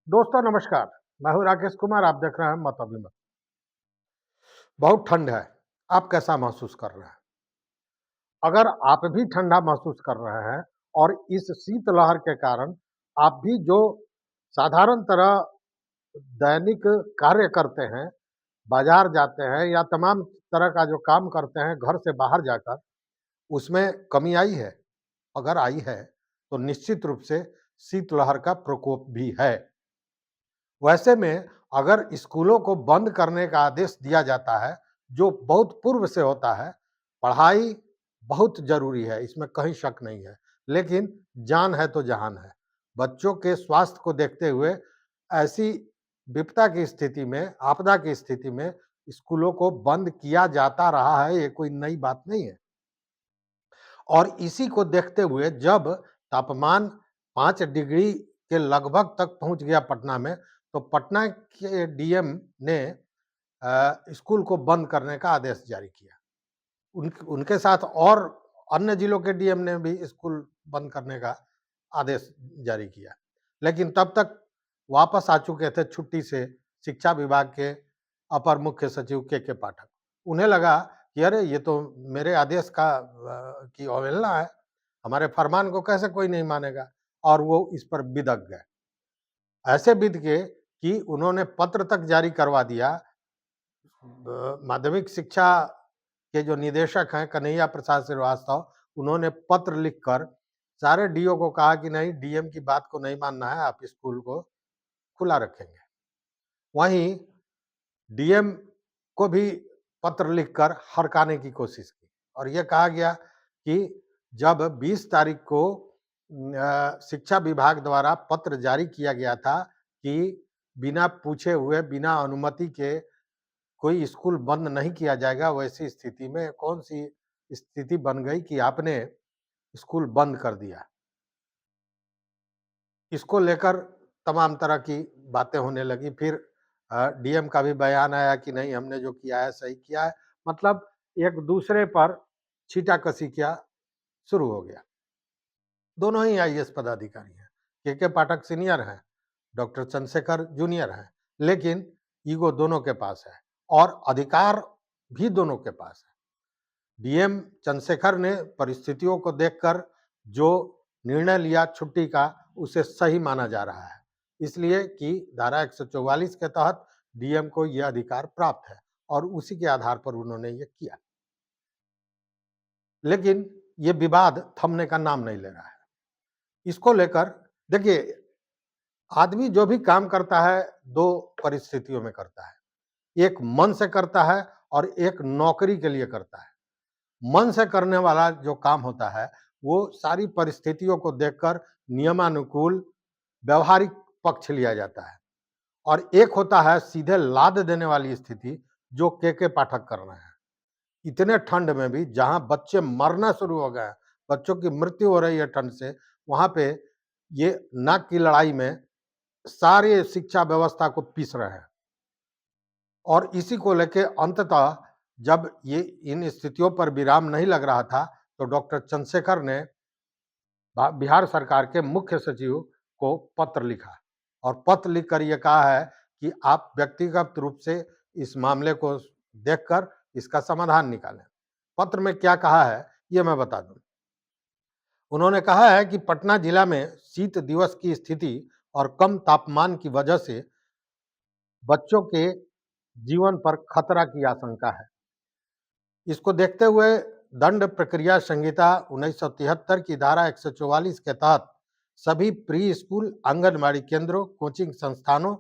दोस्तों नमस्कार। मैं हूं राकेश कुमार। आप देख रहे हैं मत अभिमत। बहुत ठंड है। आप कैसा महसूस कर रहे हैं? अगर आप भी ठंडा महसूस कर रहे हैं और इस शीतलहर के कारण आप भी जो साधारण तरह दैनिक कार्य करते हैं, बाजार जाते हैं या तमाम तरह का जो काम करते हैं घर से बाहर जाकर, उसमें कमी आई है। अगर आई है तो निश्चित रूप से शीतलहर का प्रकोप भी है। वैसे में अगर स्कूलों को बंद करने का आदेश दिया जाता है, जो बहुत पूर्व से होता है, पढ़ाई बहुत ज़रूरी है, इसमें कहीं शक नहीं है। लेकिन जान है तो जहान है। बच्चों के स्वास्थ्य को देखते हुए ऐसी विपदा की स्थिति में, आपदा की स्थिति में स्कूलों को बंद किया जाता रहा है, ये कोई नई बात नहीं है। और इसी को देखते हुए जब तापमान 5 डिग्री के लगभग तक पहुंच गया पटना में, तो पटना के डीएम ने स्कूल को बंद करने का आदेश जारी किया। उनके साथ और अन्य जिलों के डीएम ने भी स्कूल बंद करने का आदेश जारी किया। लेकिन तब तक वापस आ चुके थे छुट्टी से शिक्षा विभाग के अपर मुख्य सचिव के पाठक। उन्हें लगा कि अरे ये तो मेरे आदेश की अवहेलना है, हमारे फरमान को कैसे कोई नहीं मानेगा, और वो इस पर बिदक गए। ऐसे बिद के कि उन्होंने पत्र तक जारी करवा दिया। माध्यमिक शिक्षा के जो निदेशक हैं कन्हैया प्रसाद श्रीवास्तव, उन्होंने पत्र लिखकर सारे डीओ को कहा कि नहीं, डीएम की बात को नहीं मानना है, आप स्कूल को खुला रखेंगे। वहीं डीएम को भी पत्र लिखकर हड़काने की कोशिश की और यह कहा गया कि जब 20 तारीख को शिक्षा विभाग द्वारा पत्र जारी किया गया था कि बिना पूछे हुए, बिना अनुमति के कोई स्कूल बंद नहीं किया जाएगा, वैसी स्थिति में कौन सी स्थिति बन गई कि आपने स्कूल बंद कर दिया। इसको लेकर तमाम तरह की बातें होने लगी। फिर डीएम का भी बयान आया कि नहीं, हमने जो किया है सही किया है। मतलब एक दूसरे पर छींटाकशी किया शुरू हो गया। दोनों ही आईएएस पदाधिकारी हैं। के पाठक सीनियर हैं, डॉक्टर चंद्रशेखर जूनियर हैं, लेकिन ईगो दोनों के पास है और अधिकार भी दोनों के पास है। डीएम चंद्रशेखर ने परिस्थितियों को देखकर जो निर्णय लिया छुट्टी का, उसे सही माना जा रहा है, इसलिए कि धारा 144 के तहत डीएम को यह अधिकार प्राप्त है और उसी के आधार पर उन्होंने ये किया। लेकिन ये विवाद थमने का नाम नहीं ले रहा है। इसको लेकर देखिए, आदमी जो भी काम करता है दो परिस्थितियों में करता है। एक मन से करता है और एक नौकरी के लिए करता है। मन से करने वाला जो काम होता है, वो सारी परिस्थितियों को देखकर नियमानुकूल व्यवहारिक पक्ष लिया जाता है, और एक होता है सीधे लाद देने वाली स्थिति, जो के पाठक कर रहे हैं। इतने ठंड में भी जहां बच्चे मरना शुरू हो गए, बच्चों की मृत्यु हो रही है ठंड से, वहां पे ये नाक की लड़ाई में सारे शिक्षा व्यवस्था को पीस रहे हैं। और इसी को लेके अंततः जब ये इन स्थितियों पर विराम नहीं लग रहा था, तो डॉक्टर चंद्रशेखर ने बिहार सरकार के मुख्य सचिव को पत्र लिखा और पत्र लिखकर ये कहा है कि आप व्यक्तिगत रूप से इस मामले को देखकर इसका समाधान निकालें। पत्र में क्या कहा है ये मैं बता दूं। उन्होंने कहा है कि पटना जिला में शीत दिवस की स्थिति और कम तापमान की वजह से बच्चों के जीवन पर खतरा की आशंका है। इसको देखते हुए दंड प्रक्रिया संहिता 1973 की धारा 144 के तहत सभी प्री स्कूल, आंगनबाड़ी केंद्रों, कोचिंग संस्थानों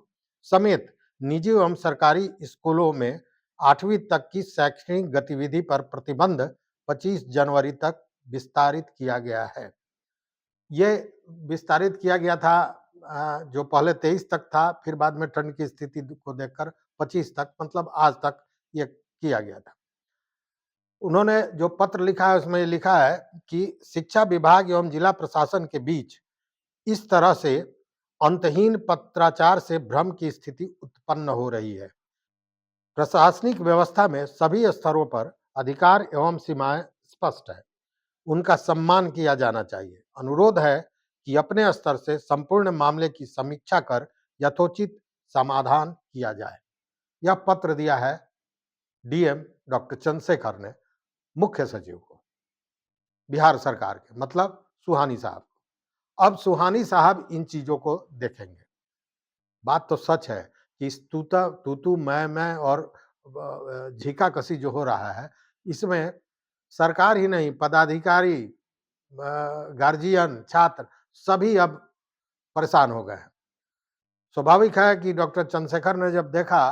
समेत निजी एवं सरकारी स्कूलों में 8वीं तक की शैक्षणिक गतिविधि पर प्रतिबंध 25 जनवरी तक विस्तारित किया गया है। ये विस्तारित किया गया था, जो पहले 23 तक था, फिर बाद में ठंड की स्थिति को देखकर 25 तक, मतलब आज तक ये किया गया था। उन्होंने जो पत्र लिखा है उसमें लिखा है कि शिक्षा विभाग एवं जिला प्रशासन के बीच इस तरह से अंतहीन पत्राचार से भ्रम की स्थिति उत्पन्न हो रही है। प्रशासनिक व्यवस्था में सभी स्तरों पर अधिकार एवं सीमाएं स्पष्ट है, उनका सम्मान किया जाना चाहिए। अनुरोध है कि अपने स्तर से संपूर्ण मामले की समीक्षा कर यथोचित समाधान किया जाए। यह पत्र दिया है डीएम डॉक्टर चंद्रशेखर ने मुख्य सचिव को, बिहार सरकार के, मतलब सुहानी साहब को। अब सुहानी साहब इन चीजों को देखेंगे। बात तो सच है कि इस तू तू मैं और झीका कसी जो हो रहा है, इसमें सरकार ही नहीं, पदाधिकारी, गार्जियन, छात्र सभी अब परेशान हो गए हैं। स्वाभाविक है कि डॉक्टर चंद्रशेखर ने जब देखा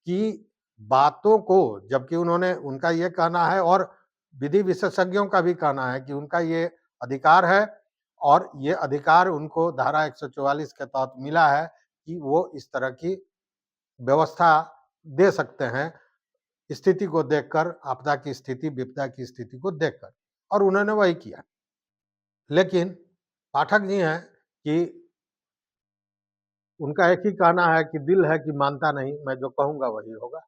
कि बातों को, जबकि उन्होंने, उनका ये कहना है और विधि विशेषज्ञों का भी कहना है कि उनका ये अधिकार है और ये अधिकार उनको धारा 144 के तहत मिला है कि वो इस तरह की व्यवस्था दे सकते हैं, स्थिति को देखकर, आपदा की स्थिति, विपदा की स्थिति को देखकर, और उन्होंने वही किया। लेकिन पाठक जी हैं कि उनका एक ही कहना है कि दिल है कि मानता नहीं, मैं जो कहूँगा वही होगा।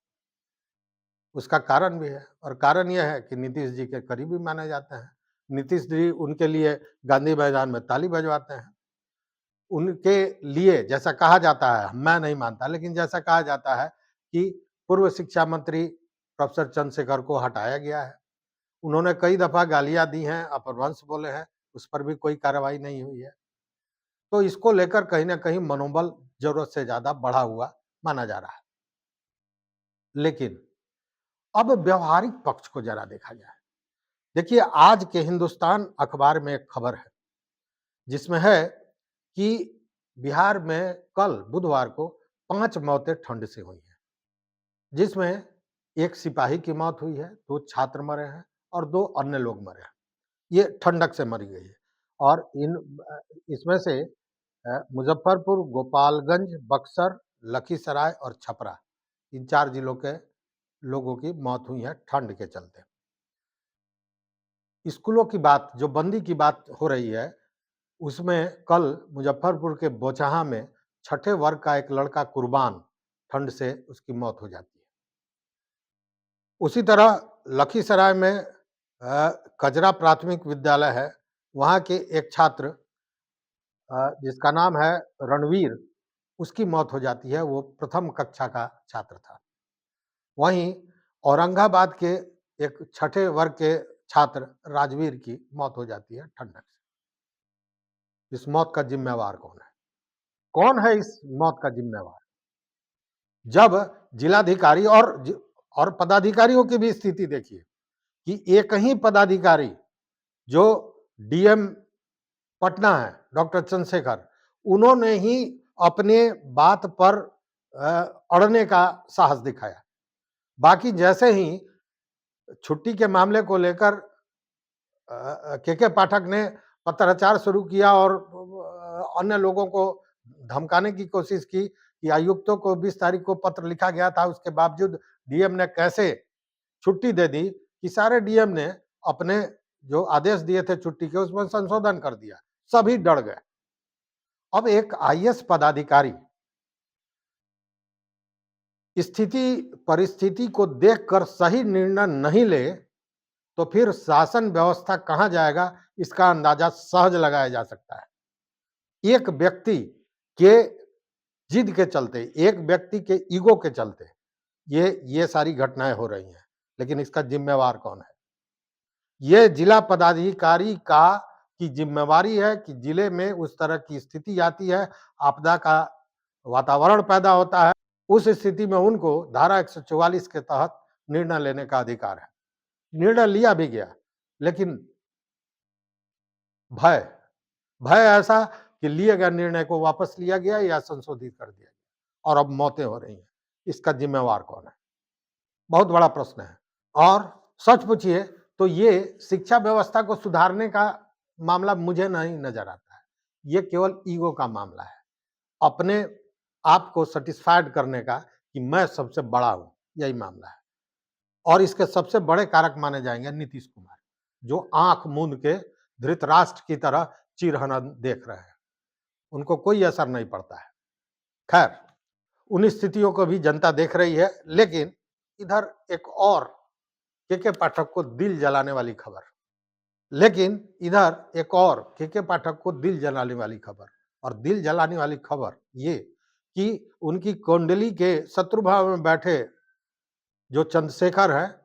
उसका कारण भी है, और कारण यह है कि नीतीश जी के करीबी माने जाते हैं। नीतीश जी उनके लिए गांधी मैदान में ताली बजवाते हैं। उनके लिए जैसा कहा जाता है, मैं नहीं मानता, लेकिन जैसा कहा जाता है कि पूर्व शिक्षा मंत्री प्रोफेसर चंद्रशेखर को हटाया गया है। उन्होंने कई दफा गालियां दी हैं, अपभ्रंश बोले हैं, उस पर भी कोई कार्रवाई नहीं हुई है। तो इसको लेकर कहीं ना कहीं मनोबल जरूरत से ज्यादा बढ़ा हुआ माना जा रहा है। लेकिन अब व्यवहारिक पक्ष को जरा देखा जाए। देखिए, आज के हिंदुस्तान अखबार में एक खबर है जिसमें है कि बिहार में कल बुधवार को 5 मौतें ठंड से हुई हैं, जिसमें एक सिपाही की मौत हुई है, 2 छात्र मरे हैं और 2 अन्य लोग मरे हैं। ये ठंडक से मरी गई है। और इसमें से मुजफ्फरपुर, गोपालगंज, बक्सर, लखीसराय और छपरा, इन 4 जिलों के लोगों की मौत हुई है ठंड के चलते। स्कूलों की बात, जो बंदी की बात हो रही है, उसमें कल मुजफ्फरपुर के बोचहां में 6ठे वर्ग का एक लड़का कुर्बान, ठंड से उसकी मौत हो जाती है। उसी तरह लखीसराय में कजरा प्राथमिक विद्यालय है, वहां के एक छात्र जिसका नाम है रणवीर, उसकी मौत हो जाती है। वो प्रथम कक्षा का छात्र था। वहीं औरंगाबाद के एक 6ठे वर्ग के छात्र राजवीर की मौत हो जाती है ठंडक से। इस मौत का जिम्मेवार कौन है? कौन है इस मौत का जिम्मेवार? जब जिलाधिकारी और पदाधिकारियों की भी स्थिति देखिए कि एक ही पदाधिकारी जो डीएम पटना है, डॉक्टर चंद्रशेखर, उन्होंने ही अपने बात पर अड़ने का साहस दिखाया। बाकी जैसे ही छुट्टी के मामले को लेकर के पाठक ने पत्राचार शुरू किया और अन्य लोगों को धमकाने की कोशिश की कि आयुक्तों को 20 तारीख को पत्र लिखा गया था, उसके बावजूद डीएम ने कैसे छुट्टी दे दी, कि सारे डीएम ने अपने जो आदेश दिए थे छुट्टी के, उसमें संशोधन कर दिया। सभी डर गए। अब एक आईएएस पदाधिकारी स्थिति परिस्थिति को देखकर सही निर्णय नहीं ले तो फिर शासन व्यवस्था कहां जाएगा, इसका अंदाजा सहज लगाया जा सकता है। एक व्यक्ति के जिद के चलते, एक व्यक्ति के ईगो के चलते ये सारी घटनाएं हो रही हैं, लेकिन इसका जिम्मेवार कौन है? ये जिला पदाधिकारी की जिम्मेवारी है कि जिले में उस तरह की स्थिति आती है, आपदा का वातावरण पैदा होता है, उस स्थिति में उनको धारा 144 के तहत निर्णय लेने का अधिकार है। निर्णय लिया भी गया, लेकिन भय ऐसा कि लिए गए निर्णय को वापस लिया गया या संशोधित कर दिया गया और अब मौतें हो रही हैं। इसका जिम्मेवार कौन है? बहुत बड़ा प्रश्न है। और सच पूछिए तो ये शिक्षा व्यवस्था को सुधारने का मामला मुझे नहीं नजर आता है। ये केवल ईगो का मामला है, अपने आप को सेटिस्फाइड करने का कि मैं सबसे बड़ा हूं, यही मामला है। और इसके सबसे बड़े कारक माने जाएंगे नीतीश कुमार, जो आंख मूंद के धृतराष्ट्र की तरह चिरहना देख रहे हैं। उनको कोई असर नहीं पड़ता है। खैर, उन स्थितियों को भी जनता देख रही है। लेकिन इधर एक और के पाठक को दिल जलाने वाली खबर, और दिल जलाने वाली खबर ये कि उनकी कुंडली के शत्रु भाव में बैठे जो चंद्रशेखर हैं,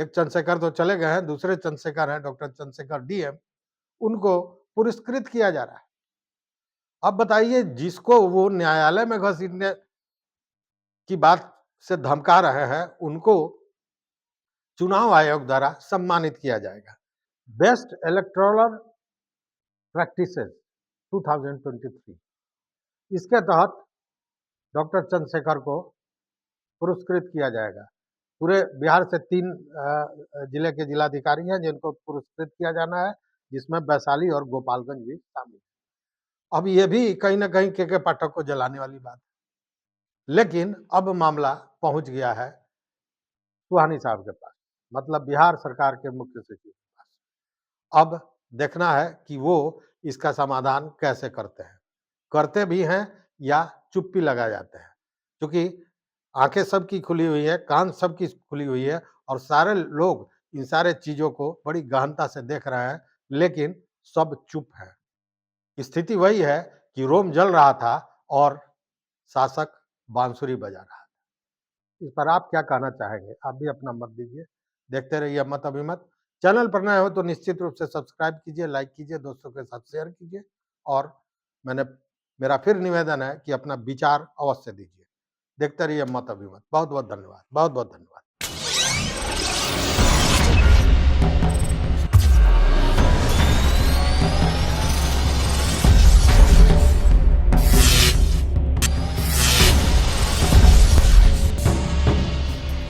एक चंद्रशेखर तो चले गए हैं, दूसरे चंद्रशेखर हैं डॉक्टर चंद्रशेखर डीएम, उनको पुरस्कृत किया जा रहा है। अब बताइए जिसको वो न्यायालय में घसीटने की बात से धमका रहे हैं, उनको चुनाव आयोग द्वारा सम्मानित किया जाएगा। बेस्ट इलेक्टोरल प्रैक्टिसेस 2023 इसके तहत डॉक्टर चंद्रशेखर को पुरस्कृत किया जाएगा। पूरे बिहार से 3 जिले के जिलाधिकारी हैं जिनको पुरस्कृत किया जाना है, जिसमें वैशाली और गोपालगंज भी शामिल है। अब ये भी कहीं न कहीं के पाठक को जलाने वाली बात है। लेकिन अब मामला पहुंच गया है सुहानी साहब के पास, मतलब बिहार सरकार के मुख्य सचिव के पास। अब देखना है कि वो इसका समाधान कैसे करते हैं। करते भी हैं या चुप्पी लगा जाते हैं। क्योंकि आंखें सबकी खुली हुई है, कान सबकी खुली हुई है और सारे लोग इन सारे चीजों को बड़ी गहनता से देख रहे हैं, लेकिन सब चुप है। स्थिति वही है कि रोम जल रहा था और शासक बांसुरी बजा रहा था। इस पर आप क्या कहना चाहेंगे? आप भी अपना मत दीजिए। देखते रहिए मत अभिमत। चैनल पर नए हो तो निश्चित रूप से सब्सक्राइब कीजिए, लाइक कीजिए, दोस्तों के साथ शेयर कीजिए और मैंने मेरा फिर निवेदन है कि अपना विचार अवश्य दीजिए। देखते रहिए मत अभिमत। बहुत-बहुत धन्यवाद। बहुत-बहुत धन्यवाद।